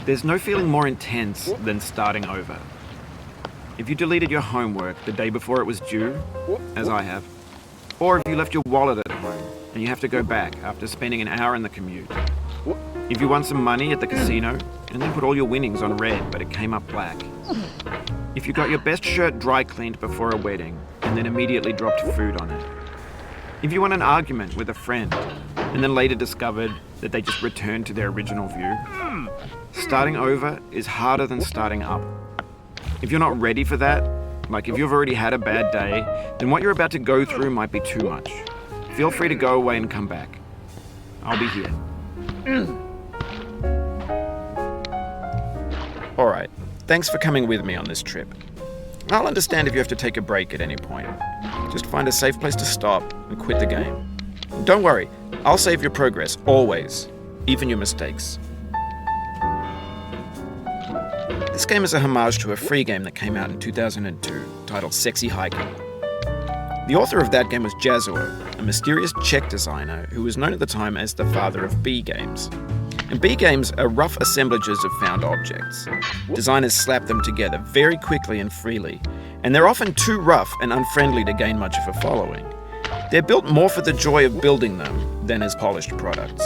There's no feeling more intense than starting over. If you deleted your homework the day before it was due, as I have, or if you left your wallet at home and you have to go back after spending an hour in the commute. If you won some money at the casino and then put all your winnings on red but it came up black. If you got your best shirt dry cleaned before a wedding and then immediately dropped food on it. If you won an argument with a friend and then later discovered that they just returned to their original view. Starting over is harder than starting up. If you're not ready for that, like if you've already had a bad day, then what you're about to go through might be too much. Feel free to go away and come back. I'll be here. Alright, thanks for coming with me on this trip. I'll understand if you have to take a break at any point. Just find a safe place to stop and quit the game. Don't worry, I'll save your progress, always, even your mistakes. This game is a homage to a free game that came out in 2002, titled Sexy Hiking. The author of that game was Jazuo, a mysterious Czech designer who was known at the time as the father of B games. And B games are rough assemblages of found objects. Designers slap them together very quickly and freely, and they're often too rough and unfriendly to gain much of a following. They're built more for the joy of building them than as polished products.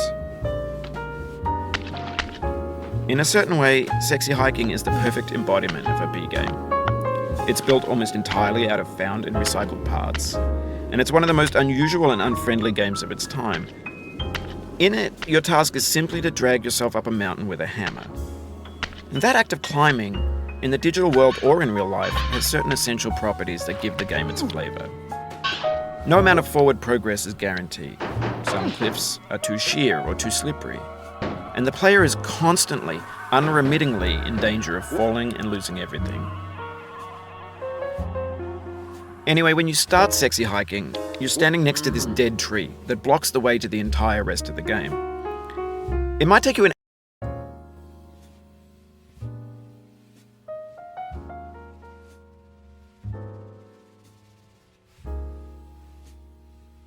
In a certain way, Sexy Hiking is the perfect embodiment of a B game. It's built almost entirely out of found and recycled parts, and it's one of the most unusual and unfriendly games of its time. In it, your task is simply to drag yourself up a mountain with a hammer. And that act of climbing, in the digital world or in real life, has certain essential properties that give the game its flavor. No amount of forward progress is guaranteed. Some cliffs are too sheer or too slippery. And the player is constantly, unremittingly in danger of falling and losing everything. Anyway, when you start Sexy Hiking, you're standing next to this dead tree that blocks the way to the entire rest of the game. It might take you an